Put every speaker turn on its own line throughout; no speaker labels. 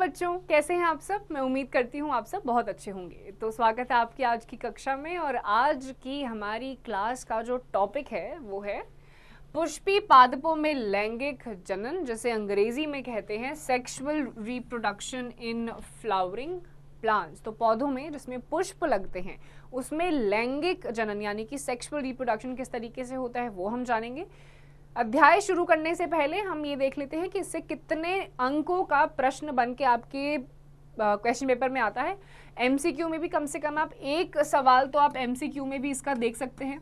बच्चों, कैसे हैं आप सब। मैं उम्मीद करती हूँ आप सब बहुत अच्छे होंगे। तो स्वागत है आपकी आज की कक्षा में। और आज की हमारी क्लास का जो टॉपिक है वो है पुष्पी पादपों में लैंगिक जनन, जिसे अंग्रेजी में कहते हैं sexual reproduction in flowering plants. तो पौधों में जिसमें पुष्प लगते हैं उसमें लैंगिक जनन यानी कि सेक्सुअल रिप्रोडक्शन किस तरीके से होता है वो हम जानेंगे। अध्याय शुरू करने से पहले हम ये देख लेते हैं कि इससे कितने अंकों का प्रश्न बन के आपके क्वेश्चन पेपर में आता है। एमसीक्यू में भी कम से कम आप एक सवाल तो आप एमसीक्यू में भी इसका देख सकते हैं,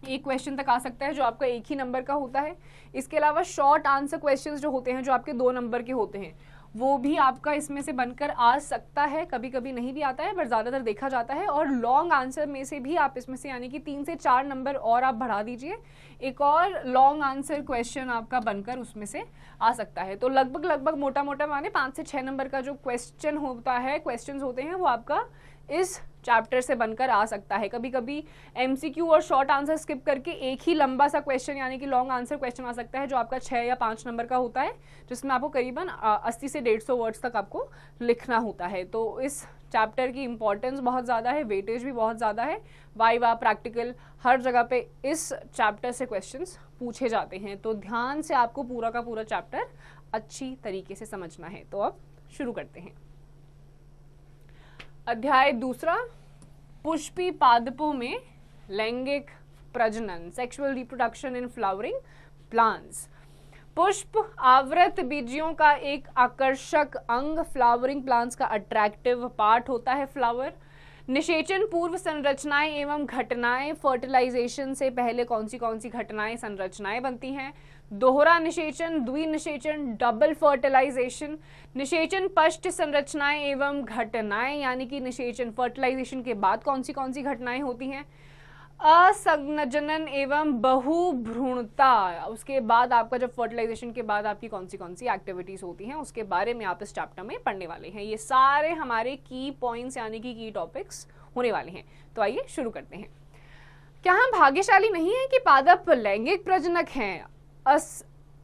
एक क्वेश्चन तक आ सकता है जो आपका एक ही नंबर का होता है। इसके अलावा शॉर्ट आंसर क्वेश्चंस जो होते हैं जो आपके 2 नंबर के होते हैं वो भी आपका इसमें से बनकर आ सकता है, कभी कभी नहीं भी आता है बट ज़्यादातर देखा जाता है। और लॉन्ग आंसर में से भी आप इसमें से यानी कि 3 से 4 नंबर और आप बढ़ा दीजिए, एक और लॉन्ग आंसर क्वेश्चन आपका बनकर उसमें से आ सकता है। तो लगभग मोटा मोटा माने 5 से 6 नंबर का जो क्वेश्चन होता है, क्वेश्चंस होते हैं वो आपका इस चैप्टर से बनकर आ सकता है। कभी कभी एमसीक्यू और शॉर्ट आंसर स्किप करके एक ही लंबा सा क्वेश्चन यानी कि लॉन्ग आंसर क्वेश्चन आ सकता है जो आपका 6 या 5 नंबर का होता है, जिसमें आपको करीबन 80 से 150 वर्ड्स तक आपको लिखना होता है। तो इस चैप्टर की इंपॉर्टेंस बहुत ज़्यादा है, वेटेज भी बहुत ज़्यादा है। वाइवा, प्रैक्टिकल, हर जगह पे इस चैप्टर से क्वेश्चंस पूछे जाते हैं। तो ध्यान से आपको पूरा का पूरा चैप्टर अच्छी तरीके से समझना है। तो अब शुरू करते हैं। अध्याय दूसरा, पुष्पी पादपों में लैंगिक प्रजनन, sexual reproduction in flowering plants. पुष्प आवृत बीजियों का एक आकर्षक अंग फ्लावरिंग प्लांट्स का अट्रैक्टिव पार्ट होता है फ्लावर। निषेचन पूर्व संरचनाएं एवं घटनाएं, फर्टिलाइजेशन से पहले कौन सी घटनाएं संरचनाएं बनती हैं। दोहरा निषेचन, द्विनिषेचन, डबल फर्टिलाइजेशन, निषेचन पश्च संरचनाएं एवं घटनाएं यानी कि निषेचन फर्टिलाइजेशन के बाद कौन सी घटनाएं होती हैं। असंजनन एवं बहुभ्रूणता, उसके बाद आपका जब फर्टिलाइजेशन के बाद आपकी कौन सी एक्टिविटीज होती हैं उसके बारे में आप इस चैप्टर में पढ़ने वाले हैं। ये सारे हमारे की पॉइंट्स यानी कि की टॉपिक्स होने वाले हैं। तो आइए शुरू करते हैं। क्या हम भाग्यशाली नहीं है कि पादप लैंगिक प्रजनक हैं।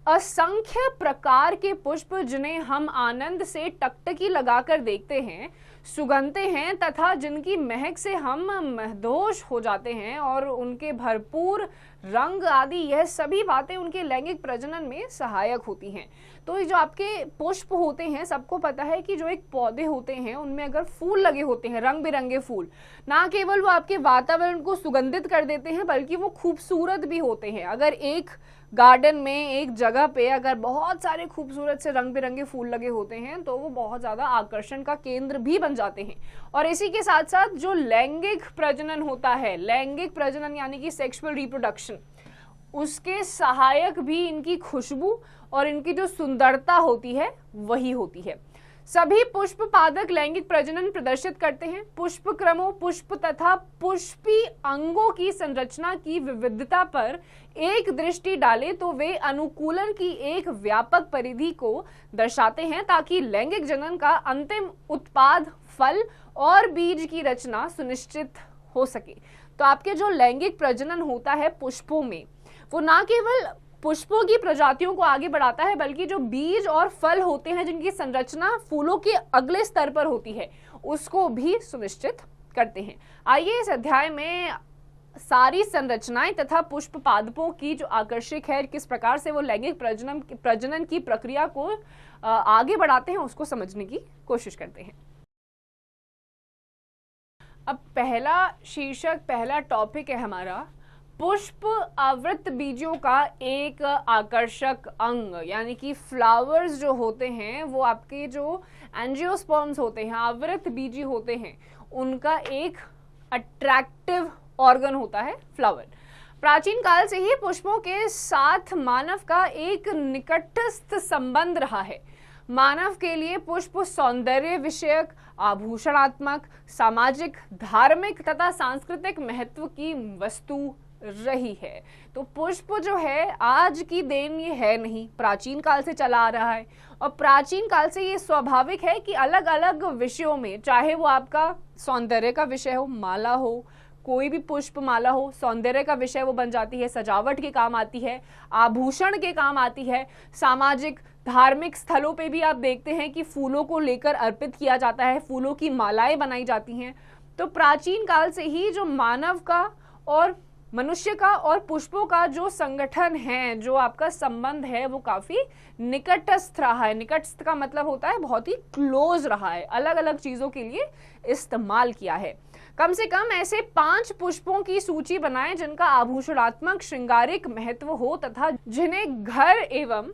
असंख्य प्रकार के पुष्प जिन्हें हम आनंद से टकटकी लगाकर देखते हैं, सुगंधते हैं तथा जिनकी महक से हम महदोश हो जाते हैं और उनके भरपूर रंग आदि, यह सभी बातें उनके लैंगिक प्रजनन में सहायक होती हैं। तो ये जो आपके पुष्प होते हैं, सबको पता है कि जो एक पौधे होते हैं उनमें अगर फूल लगे होते हैं, रंग बिरंगे फूल, ना केवल वो आपके वातावरण को सुगंधित कर देते हैं बल्कि वो खूबसूरत भी होते हैं। अगर एक गार्डन में एक जगह पे अगर बहुत सारे खूबसूरत से रंग बिरंगे फूल लगे होते हैं तो वो बहुत ज़्यादा आकर्षण का केंद्र भी बन जाते हैं। और इसी के साथ साथ जो लैंगिक प्रजनन होता है, लैंगिक प्रजनन यानी कि सेक्सुअल रिप्रोडक्शन, उसके सहायक भी इनकी खुशबू और इनकी जो सुंदरता होती है वही होती है। सभी पुष्प पादक लैंगिक प्रजनन प्रदर्शित करते हैं। पुष्प क्रमों, पुष्प तथा पुष्पी अंगों की संरचना की विविधता पर एक दृष्टि डाले तो वे अनुकूलन की एक व्यापक परिधि को दर्शाते हैं ताकि लैंगिक जनन का अंतिम उत्पाद फल और बीज की रचना सुनिश्चित हो सके। तो आपके जो लैंगिक प्रजनन होता है पुष्पों में, वो ना केवल पुष्पों की प्रजातियों को आगे बढ़ाता है बल्कि जो बीज और फल होते हैं जिनकी संरचना फूलों के अगले स्तर पर होती है उसको भी सुनिश्चित करते हैं। आइए इस अध्याय में सारी संरचनाएं तथा पुष्प पादपों की जो आकर्षक है, किस प्रकार से वो लैंगिक प्रजनन की प्रक्रिया को आगे बढ़ाते हैं उसको समझने की कोशिश करते हैं। अब पहला शीर्षक, पहला टॉपिक है हमारा पुष्प आवृत बीजों का एक आकर्षक अंग, यानी कि फ्लावर्स जो होते हैं वो आपके जो एंजियोस्पर्म्स होते हैं, आवृत बीजी होते हैं, उनका एक अट्रैक्टिव ऑर्गन होता है फ्लावर। प्राचीन काल से ही पुष्पों के साथ मानव का एक निकटस्थ संबंध रहा है। मानव के लिए पुष्प सौंदर्य विषयक, आभूषणात्मक, सामाजिक, धार्मिक तथा सांस्कृतिक महत्व की वस्तु रही है। तो पुष्प जो है आज की देन ये है नहीं, प्राचीन काल से चला आ रहा है। और प्राचीन काल से ये स्वाभाविक है कि अलग अलग विषयों में, चाहे वो आपका सौंदर्य का विषय हो, माला हो, कोई भी पुष्प माला हो, सौंदर्य का विषय वो बन जाती है, सजावट के काम आती है, आभूषण के काम आती है। सामाजिक धार्मिक स्थलों पे भी आप देखते हैं कि फूलों को लेकर अर्पित किया जाता है, फूलों की मालाएं बनाई जाती हैं। तो प्राचीन काल से ही जो मानव का और मनुष्य का और पुष्पों का जो संगठन है, जो आपका संबंध है, वो काफी निकटस्थ रहा है। निकटस्थ का मतलब होता है बहुत ही क्लोज रहा है, अलग अलग चीजों के लिए इस्तेमाल किया है। कम से कम ऐसे 5 पुष्पों की सूची बनाएं जिनका आभूषणात्मक श्रृंगारिक महत्व हो तथा जिन्हें घर एवं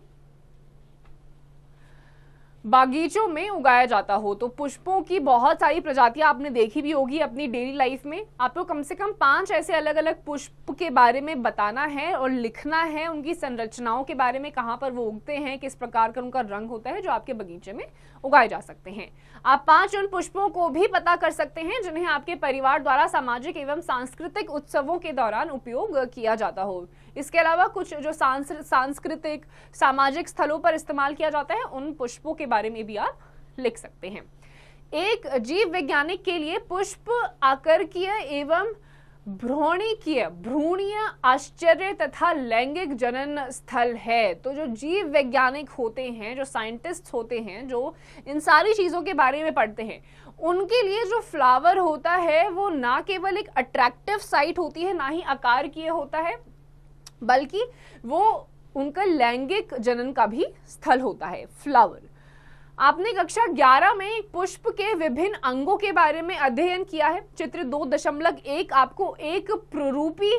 बागीचों में उगाया जाता हो। तो पुष्पों की बहुत सारी प्रजातियां आपने देखी भी होगी अपनी डेली लाइफ में। आपको कम से कम 5 ऐसे अलग अलग पुष्प के बारे में बताना है और लिखना है, उनकी संरचनाओं के बारे में, कहाँ पर वो उगते हैं, किस प्रकार का उनका रंग होता है, जो आपके बगीचे में उगाए जा सकते हैं। आप 5 उन पुष्पों को भी पता कर सकते हैं जिन्हें आपके परिवार द्वारा सामाजिक एवं सांस्कृतिक उत्सवों के दौरान उपयोग किया जाता हो। इसके अलावा कुछ जो सांस्कृतिक सामाजिक स्थलों पर इस्तेमाल किया जाता है, उन पुष्पों के बारे में भी आप लिख सकते हैं। एक जीव वैज्ञानिक के लिए पुष्प आकर्षकीय एवं भ्रूणीय आश्चर्य तथा लैंगिक जनन स्थल है। तो जो जीव वैज्ञानिक होते हैं, जो साइंटिस्ट होते हैं, जो इन सारी चीजों के बारे में पढ़ते हैं, उनके लिए जो फ्लावर होता है वो ना केवल एक अट्रैक्टिव साइट होती है, ना ही आकार किए होता है, बल्कि वो उनका लैंगिक जनन का भी स्थल होता है फ्लावर। आपने कक्षा 11 में एक पुष्प के विभिन्न अंगों के बारे में अध्ययन किया है। चित्र 2.1 आपको एक प्ररूपी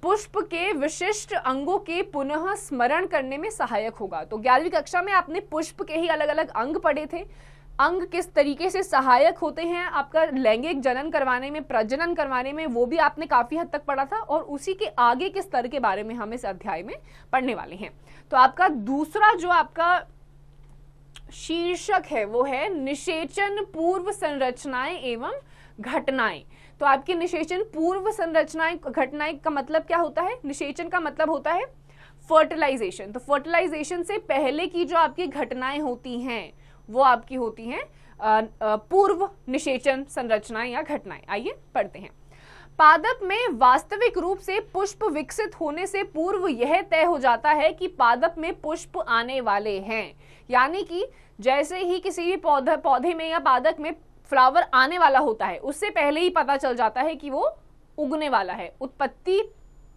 पुष्प के विशिष्ट अंगों के पुनः स्मरण करने में सहायक होगा। तो 11वीं कक्षा में आपने पुष्प के ही अलग अलग अंग पढ़े थे। अंग किस तरीके से सहायक होते हैं आपका लैंगिक जनन करवाने में, प्रजनन करवाने में, वो भी आपने काफी हद तक पढ़ा था। और उसी के आगे के स्तर के बारे में हम इस अध्याय में पढ़ने वाले हैं। तो आपका दूसरा जो आपका शीर्षक है वो है निषेचन पूर्व संरचनाएं एवं घटनाएं। तो आपकी निषेचन पूर्व संरचनाएं घटनाएं का मतलब क्या होता है? निषेचन का मतलब होता है फर्टिलाइजेशन। तो फर्टिलाइजेशन से पहले की जो आपकी घटनाएं होती हैं वो आपकी होती हैं पूर्व निषेचन संरचनाएं या घटनाएं। आइए पढ़ते हैं। पादप में वास्तविक रूप से पुष्प विकसित होने से पूर्व यह तय हो जाता है कि पादप में पुष्प आने वाले हैं। यानी कि जैसे ही किसी भी पौधे में या पादप में फ्लावर आने वाला होता है, उससे पहले ही पता चल जाता है कि वो उगने वाला है, उत्पत्ति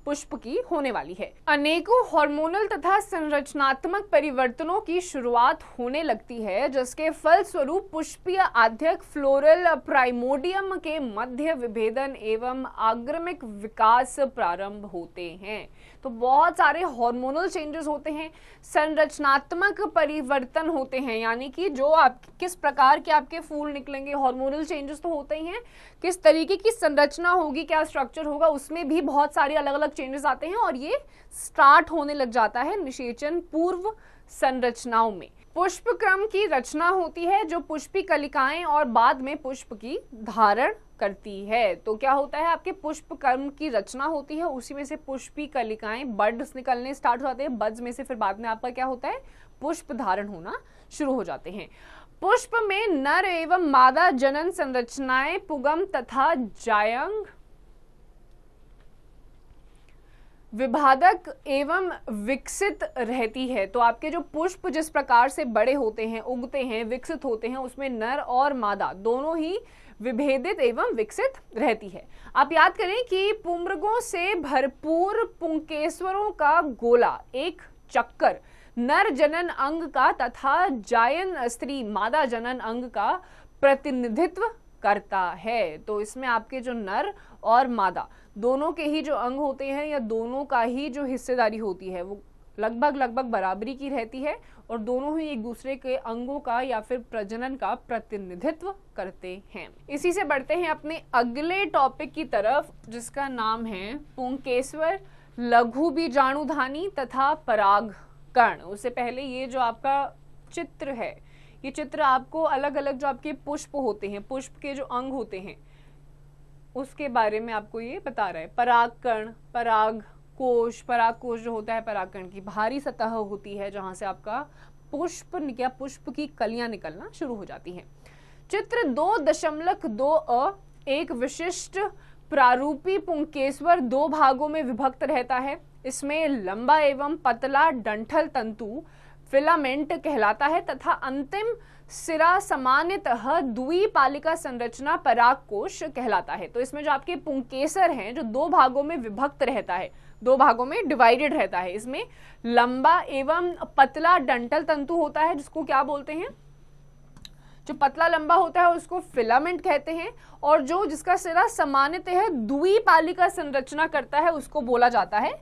पुष्प की होने वाली है। अनेकों हार्मोनल तथा संरचनात्मक परिवर्तनों की शुरुआत होने लगती है, जिसके फलस्वरूप पुष्पीय आद्यक फ्लोरल प्राइमोडियम के मध्य विभेदन एवं आगमनिक विकास प्रारंभ होते हैं। तो बहुत सारे हार्मोनल चेंजेस होते हैं, संरचनात्मक परिवर्तन होते हैं, यानी कि जो आप किस प्रकार के आपके फूल निकलेंगे, हार्मोनल चेंजेस तो होते ही हैं, किस तरीके की संरचना होगी, क्या स्ट्रक्चर होगा, उसमें भी बहुत सारे अलग अलग चेंजेस आते हैं। और ये स्टार्ट होने लग जाता है निषेचन पूर्व संरचनाओं में। पुष्प क्रम की रचना होती है जो पुष्पी कलिकाएं और बाद में पुष्प की धारण करती है। तो क्या होता है, आपके पुष्प क्रम की रचना होती है, उसी में से पुष्पी कलिकाएं, बड्स निकलने स्टार्ट हो जाते हैं, बड्स में से फिर बाद में आपका क्या होता है, पुष्प धारण होना शुरू हो जाते हैं। पुष्प में नर एवं मादा जनन संरचनाएं पुगम तथा जायंग विभाजक एवं विकसित रहती है। तो आपके जो पुष्प जिस प्रकार से बड़े होते हैं, उगते हैं, विकसित होते हैं, उसमें नर और मादा दोनों ही विभेदित एवं विकसित रहती है। आप याद करें कि पुंबरगों से भरपूर पुंकेश्वरों का गोला एक चक्कर नर जनन अंग का तथा जायन स्त्री मादा जनन अंग का प्रतिनिधित्व करता है। तो इसमें आपके जो नर और मादा दोनों के ही जो अंग होते हैं या दोनों का ही जो हिस्सेदारी होती है वो लगभग बराबरी की रहती है और दोनों ही एक दूसरे के अंगों का या फिर प्रजनन का प्रतिनिधित्व करते हैं। इसी से बढ़ते हैं अपने अगले टॉपिक की तरफ, जिसका नाम है पुंकेश्वर, लघु बीजाणुधानी तथा परागकण। उससे पहले ये जो आपका चित्र है, ये चित्र आपको अलग अलग जो आपके पुष्प होते हैं, पुष्प के जो अंग होते हैं, उसके बारे में आपको ये बता रहा है। परागकण, परागकोश जो होता है परागकण की बाहरी सतह होती है जहां से आपका पुष्प की कलियां निकलना शुरू हो जाती हैं। चित्र 2.2 एक विशिष्ट प्रारूपी पुंकेसर दो भागों में विभक्त रहता है। इसमें लंबा एवं पतला डंठल तंतु फिलामेंट कहलाता है तथा अंतिम सिरा सामान्यतः द्विपालिका संरचना परागकोश कहलाता है। तो इसमें जो आपके पुंकेसर हैं जो दो भागों में विभक्त रहता है, दो भागों में डिवाइडेड रहता है। इसमें लंबा एवं पतला डंठल तंतु होता है जिसको क्या बोलते हैं, जो पतला लंबा होता है उसको फिलामेंट कहते हैं, और जो जिसका सिरा सामान्यतः द्विपालिका संरचना करता है उसको बोला जाता है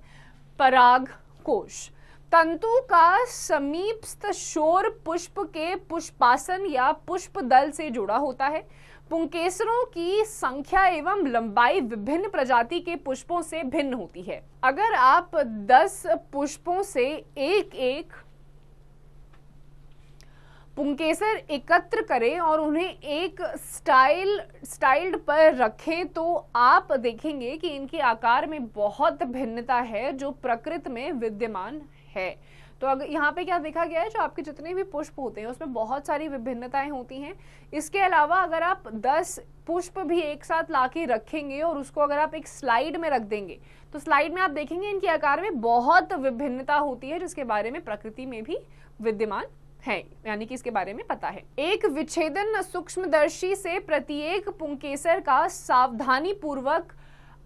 परागकोश। तंतु का समीपस्थ शोर पुष्प के पुष्पासन या पुष्प दल से जुड़ा होता है। पुंकेसरों की संख्या एवं लंबाई विभिन्न प्रजाति के पुष्पों से भिन्न होती है। अगर आप 10 पुष्पों से एक एक पुंकेसर एकत्र करें और उन्हें एक स्टाइल्ड पर रखें तो आप देखेंगे कि इनके आकार में बहुत भिन्नता है जो प्रकृति में विद्यमान है। तो अगर यहाँ पे क्या देखा गया है, जो आपके जितने भी पुष्प होते हैं उसमें बहुत सारी विभिन्नताएं होती हैं। इसके अलावा अगर आप 10 पुष्प भी एक साथ लाके रखेंगे और उसको अगर आप एक स्लाइड में रख देंगे तो स्लाइड में आप देखेंगे इनके आकार में बहुत विभिन्नता होती है जिसके बारे में प्रकृति में भी विद्यमान है, यानी कि इसके बारे में पता है। एक विच्छेदन सूक्ष्मदर्शी से प्रत्येक पुंकेसर का सावधानी पूर्वक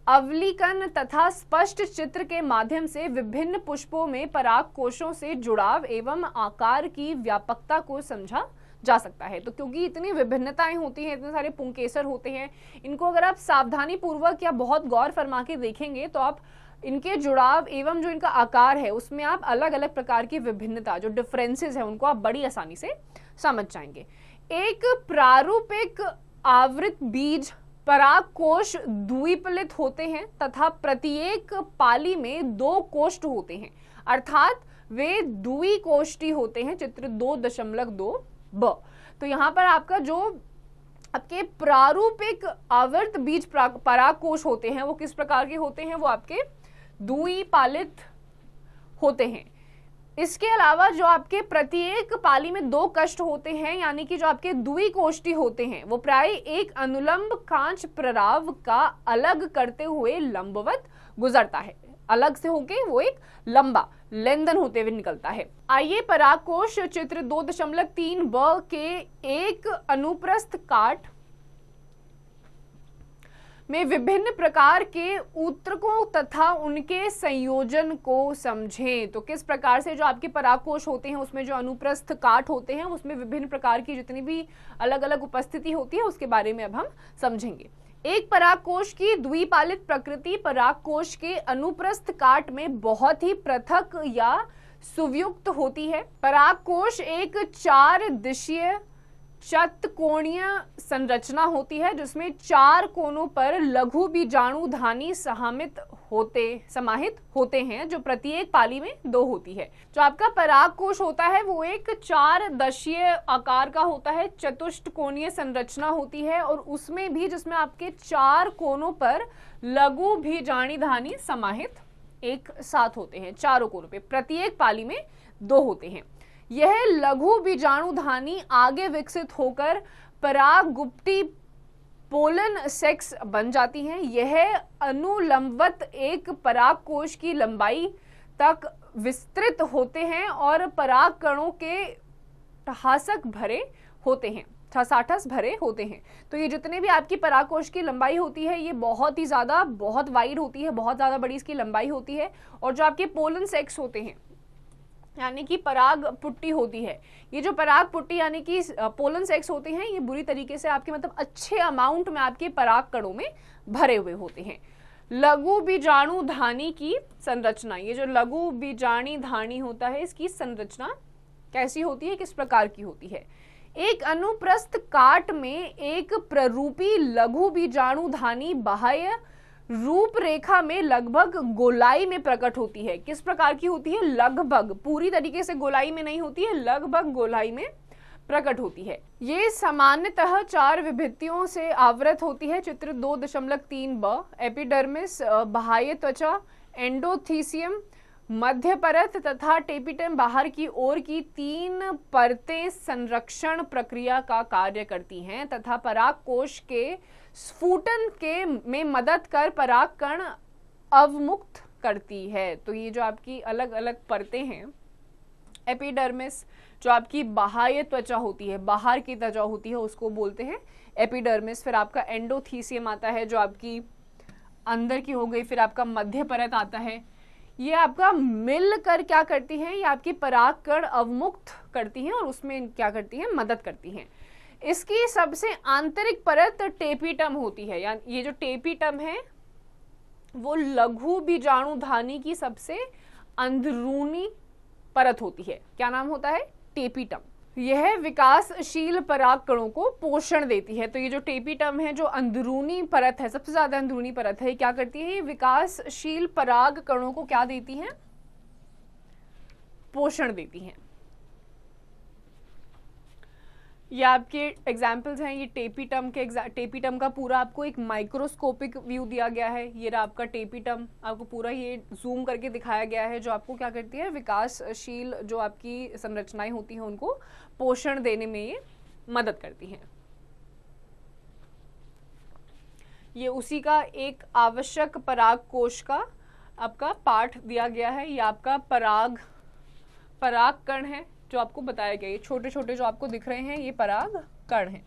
अवलोकन तथा स्पष्ट चित्र के माध्यम से विभिन्न पुष्पों में पराग कोशों से जुड़ाव एवं आकार की व्यापकता को समझा जा सकता है। तो क्योंकि इतनी विभिन्नताएं होती हैं, इतने सारे पुंकेसर होते हैं, इनको अगर आप सावधानी पूर्वक या बहुत गौर फरमा के देखेंगे तो आप इनके जुड़ाव एवं जो इनका आकार है उसमें आप अलग अलग प्रकार की विभिन्नता, जो डिफरेंसेस है, उनको आप बड़ी आसानी से समझ जाएंगे। एक प्रारूपिक आवृत बीज परागकोश द्विपलित होते हैं तथा प्रत्येक पाली में 2 कोष्ठ होते हैं, अर्थात वे द्विकोष्ठी होते हैं। चित्र 2.2 ब। तो यहाँ पर आपका जो आपके प्रारूपिक आवर्त बीज परागकोश होते हैं वो किस प्रकार के होते हैं, वो आपके द्विपालित होते हैं। इसके अलावा जो आपके प्रत्येक पाली में 2 कष्ट होते हैं, यानी कि जो आपके द्विकोष्ठी होते हैं वो प्राय एक अनुलंब कांच प्रराव का अलग करते हुए लंबवत गुजरता है, अलग से होके वो एक लंबा लेंदन होते हुए निकलता है। आइए परागकोश चित्र 2.3 ब के एक अनुप्रस्थ काट में विभिन्न प्रकार के ऊतकों तथा उनके संयोजन को समझें। तो किस प्रकार से जो आपके परागकोश होते हैं उसमें जो अनुप्रस्थ काट होते हैं उसमें विभिन्न प्रकार की जितनी भी अलग अलग उपस्थिति होती है उसके बारे में अब हम समझेंगे। एक परागकोश की द्विपालित प्रकृति परागकोश के अनुप्रस्थ काट में बहुत ही पृथक या सुव्युक्त होती है। परागकोश एक 4 दिशीय षटकोणीय संरचना होती है जिसमें 4 कोनों पर लघु बीजाणुधानी समाहित होते हैं, जो प्रत्येक पाली में 2 होती है। जो आपका परागकोश होता है वो एक 4 दिशीय आकार का होता है, चतुष्टकोणीय संरचना होती है, और उसमें भी जिसमें आपके 4 कोनों पर लघु बीजाणुधानी समाहित एक साथ होते हैं। चारों कोनों पे प्रत्येक पाली में 2 होते हैं। यह लघु बीजाणुधानी आगे विकसित होकर परागगुप्ती पोलन सेक्स बन जाती हैं। यह अनुलंबवत एक परागकोश की लंबाई तक विस्तृत होते हैं और पराग कणों के ठसाठ भरे होते हैं। तो ये जितने भी आपकी परागकोश की लंबाई होती है ये बहुत वाइड होती है, बहुत ज्यादा बड़ी इसकी लंबाई होती है। और जो आपके पोलन सेक्स होते हैं यानी कि पराग पुट्टी होती है, ये जो पराग पुट्टी यानी कि पोलन सेक्स होते हैं ये बुरी तरीके से आपके अच्छे अमाउंट में आपके पराग कणों में भरे हुए होते हैं। लघु बीजाणुधानी की संरचना, ये जो लघु बीजाणुधानी होता है इसकी संरचना कैसी होती है, किस प्रकार की होती है। एक अनुप्रस्थ काट में एक प्ररूपी लघु बीजाणुधानी बाह्य रूपरेखा में लगभग गोलाई में प्रकट होती है। किस प्रकार की होती है, लगभग, पूरी तरीके से गोलाई में नहीं होती है, लगभग गोलाई में प्रकट होती है। ये सामान्यतः 4 विभित्तियों से आवृत होती है। चित्र 2.3 ब। एपिडर्मिस, बाह्य त्वचा, एंडोथीसियम, मध्य परत तथा टेपिटम बाहर की ओर की 3 परतें संरक्षण प्रक्रिया का कार्य करती हैं तथा परागकोश के स्फुटन के में मदद कर परागकण अवमुक्त करती है। तो ये जो आपकी अलग अलग परतें हैं, एपिडर्मिस जो आपकी बाह्य त्वचा होती है, बाहर की त्वचा होती है, उसको बोलते हैं एपिडर्मिस। फिर आपका एंडोथीसियम आता है जो आपकी अंदर की हो गई। फिर आपका मध्य परत आता है, ये आपका मिलकर क्या करती है, ये आपकी परागकण अवमुक्त करती हैं और उसमें क्या करती हैं, मदद करती हैं। इसकी सबसे आंतरिक परत टेपिटम होती है, यानी ये जो टेपिटम है वो लघु बीजाणुधानी की सबसे अंदरूनी परत होती है। क्या नाम होता है, टेपिटम। यह विकासशील परागकणों को पोषण देती है। तो ये जो टेपिटम है, जो अंदरूनी परत है, सबसे ज्यादा अंदरूनी परत है, क्या करती है, ये विकासशील परागकणों को क्या देती है, पोषण देती है। ये आपके एग्जाम्पल्स हैं, ये टेपिटम का पूरा आपको एक माइक्रोस्कोपिक व्यू दिया गया है। ये रहा आपका टेपिटम, आपको पूरा ये जूम करके दिखाया गया है, जो आपको क्या करती है, विकासशील जो आपकी संरचनाएं होती हैं उनको पोषण देने में ये मदद करती हैं। ये उसी का एक आवश्यक पराग कोश का आपका पार्ट दिया गया है। ये आपका परागकण है जो आपको बताया गया, ये छोटे छोटे जो आपको दिख रहे हैं ये परागकण हैं।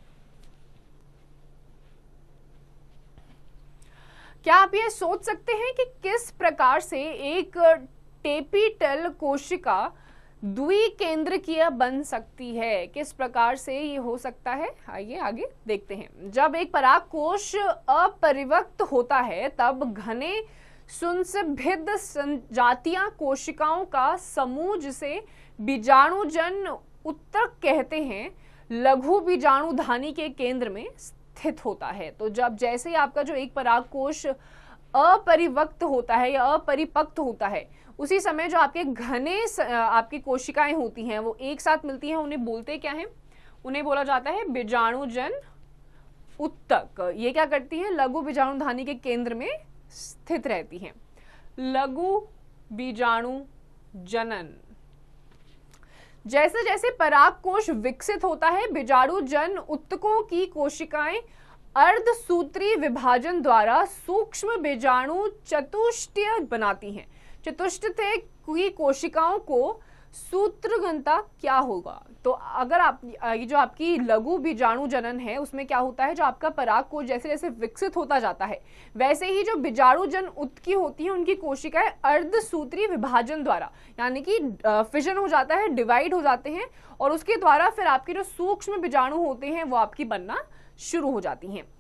क्या आप ये सोच सकते हैं कि किस प्रकार से एक टेपिटल कोशिका द्विकेंद्रकीय बन सकती है, किस प्रकार से ये हो सकता है, आइए आगे देखते हैं। जब एक परागकोश अपरिवक्त होता है तब घने सुंसभिद्ध संजातीय कोशिकाओं का समूह जिसे बीजाणुजन उत्तक कहते हैं, लघु बीजाणुधानी के केंद्र में स्थित होता है। तो जब जैसे ही आपका जो एक परागकोश अपरिवक्त होता है या अपरिपक्व होता है, उसी समय जो आपके घने आपकी कोशिकाएं होती हैं वो एक साथ मिलती हैं, उन्हें बोलते क्या है, उन्हें बोला जाता है बीजाणुजन उत्तक। ये क्या करती है, लघु बीजाणुधानी के केंद्र में स्थित रहती हैं। लघु बीजाणु जनन, जैसे जैसे परागकोश विकसित होता है, बीजाणुजन उत्तकों की कोशिकाएं अर्धसूत्री विभाजन द्वारा सूक्ष्म बीजाणु चतुष्टय बनाती हैं। चतुष्टय की कोशिकाओं को सूत्रघनता क्या होगा, तो अगर आप ये जो आपकी लघु बीजाणु जनन है उसमें क्या होता है, जो आपका परागकोश जैसे जैसे विकसित होता जाता है वैसे ही जो बीजाणुजन उत्तकी होती है उनकी कोशिकाएं अर्धसूत्री विभाजन द्वारा, यानी कि फिजन हो जाता है, डिवाइड हो जाते हैं और उसके द्वारा फिर आपके जो सूक्ष्म बीजाणु होते हैं वो आपकी बनना शुरू हो जाती हैं।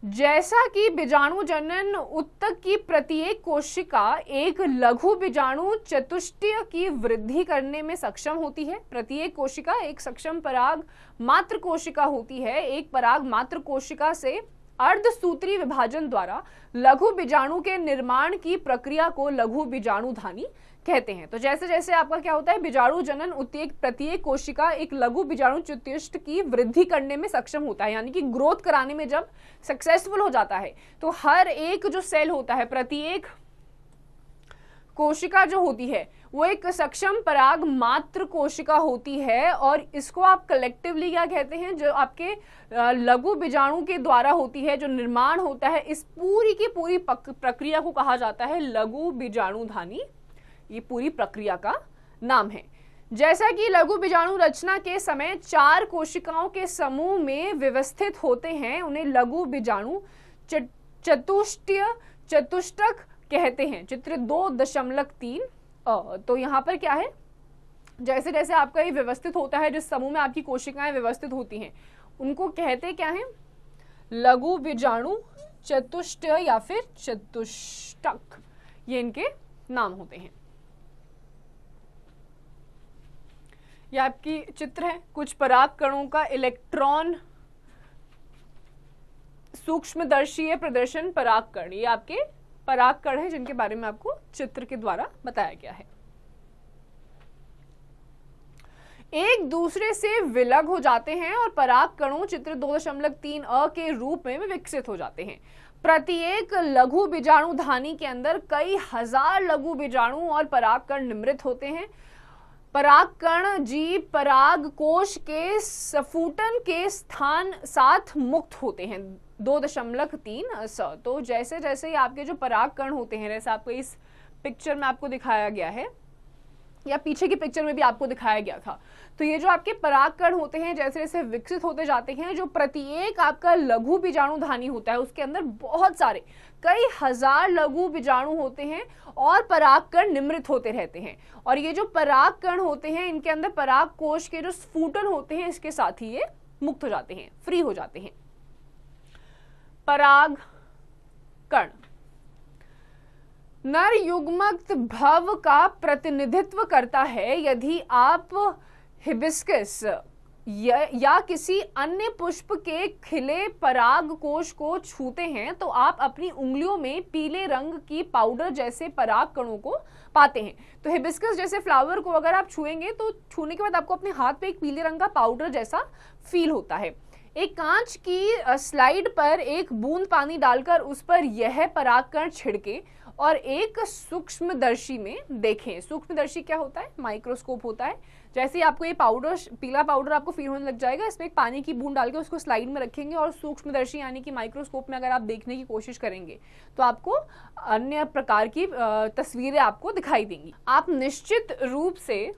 जैसा कि बीजाणु जनन उत्तक की प्रत्येक कोशिका एक लघु बीजाणु चतुष्टय की वृद्धि करने में सक्षम होती है। प्रत्येक कोशिका एक सक्षम पराग मात्र कोशिका होती है। एक पराग मात्र कोशिका से अर्धसूत्री विभाजन द्वारा लघु बीजाणु के निर्माण की प्रक्रिया को लघु बीजाणुधानी कहते हैं। तो जैसे जैसे आपका क्या होता है, बीजाणु जनन उत्तक प्रत्येक कोशिका एक लघु बीजाणु चतुष्टय की वृद्धि करने में सक्षम होता है, यानी कि ग्रोथ कराने में जब सक्सेसफुल हो जाता है तो हर एक जो सेल होता है, प्रत्येक कोशिका जो होती है वो एक सक्षम पराग मात्र कोशिका होती है। और इसको आप कलेक्टिवली क्या कहते हैं, जो आपके लघु बीजाणु के द्वारा होती है, जो निर्माण होता है, इस पूरी की पूरी प्रक्रिया को कहा जाता है लघु बीजाणुधानी। ये पूरी प्रक्रिया का नाम है। जैसा कि लघु बीजाणु रचना के समय 4 कोशिकाओं के समूह में व्यवस्थित होते हैं, उन्हें लघु बीजाणु चतुष्टक कहते हैं। चित्र 2.3 तो यहाँ पर क्या है, जैसे जैसे आपका ये व्यवस्थित होता है, जिस समूह में आपकी कोशिकाएं व्यवस्थित होती हैं उनको कहते क्या है, लघु बीजाणु चतुष्टय या फिर चतुष्टक, ये इनके नाम होते हैं। यह आपकी चित्र है, कुछ पराग कणों का इलेक्ट्रॉन सूक्ष्मदर्शीय प्रदर्शन परागकण। ये आपके परागकण है जिनके बारे में आपको चित्र के द्वारा बताया गया है। एक दूसरे से विलग हो जाते हैं और परागकणों चित्र 2.3 के रूप में विकसित हो जाते हैं। प्रत्येक लघु बीजाणुधानी के अंदर कई हजार लघु बीजाणु और परागकण निम्रित होते हैं। परागकण जीव पराग कोश के स्फुटन के स्थान साथ मुक्त होते हैं। 2.3 स। तो जैसे जैसे आपके जो पराग कण होते हैं, जैसे आपको इस पिक्चर में आपको दिखाया गया है या पीछे की पिक्चर में भी आपको दिखाया गया था, तो ये जो आपके परागकण होते हैं जैसे जैसे विकसित होते जाते हैं, जो प्रत्येक आपका लघु बीजाणुधानी होता है उसके अंदर बहुत सारे कई हजार लघु बीजाणु होते हैं और परागकण निम्रित होते रहते हैं। और ये जो परागकण होते हैं इनके अंदर पराग कोश के जो स्फुटन होते हैं इसके साथ ही ये मुक्त हो जाते हैं, फ्री हो जाते हैं। पराग कण नर युग्मक भव का प्रतिनिधित्व करता है। यदि आप हिबिस्कस या किसी अन्य पुष्प के खिले पराग कोश को छूते हैं तो आप अपनी उंगलियों में पीले रंग की पाउडर जैसे पराग कणों को पाते हैं। तो हिबिस्कस जैसे फ्लावर को अगर आप छुएंगे तो छूने के बाद आपको अपने हाथ पे एक पीले रंग का पाउडर जैसा फील होता है। एक कांच की स्लाइड पर एक बूंद पानी डालकर उस पर यह परागकण छिड़के और एक सूक्ष्मदर्शी में देखें। सूक्ष्मदर्शी क्या होता है? माइक्रोस्कोप होता है। जैसे ही आपको ये पाउडर, पीला पाउडर आपको फील होने लग जाएगा, इसमें एक पानी की बूंद डाल के उसको स्लाइड में रखेंगे और सूक्ष्मदर्शी यानी कि माइक्रोस्कोप में अगर आप देखने की कोशिश करेंगे तो आपको अन्य प्रकार की तस्वीरें आपको दिखाई देंगी। आप निश्चित रूप से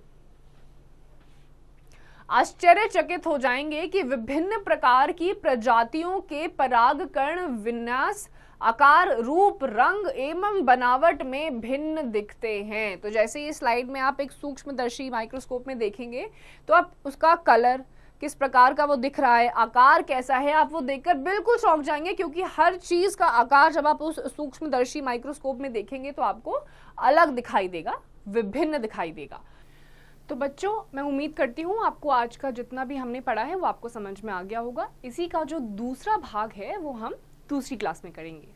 आश्चर्यचकित हो जाएंगे कि विभिन्न प्रकार की प्रजातियों के परागकण विन्यास, आकार, रूप, रंग एवं बनावट में भिन्न दिखते हैं। तो जैसे ये स्लाइड में आप एक सूक्ष्मदर्शी माइक्रोस्कोप में देखेंगे तो आप उसका कलर किस प्रकार का वो दिख रहा है, आकार कैसा है, आप वो देखकर बिल्कुल चौंक जाएंगे, क्योंकि हर चीज का आकार जब आप उस सूक्ष्मदर्शी माइक्रोस्कोप में देखेंगे तो आपको अलग दिखाई देगा, विभिन्न दिखाई देगा। तो बच्चों, मैं उम्मीद करती हूँ आपको आज का जितना भी हमने पढ़ा है वो आपको समझ में आ गया होगा। इसी का जो दूसरा भाग है वो हम दूसरी क्लास में करेंगे।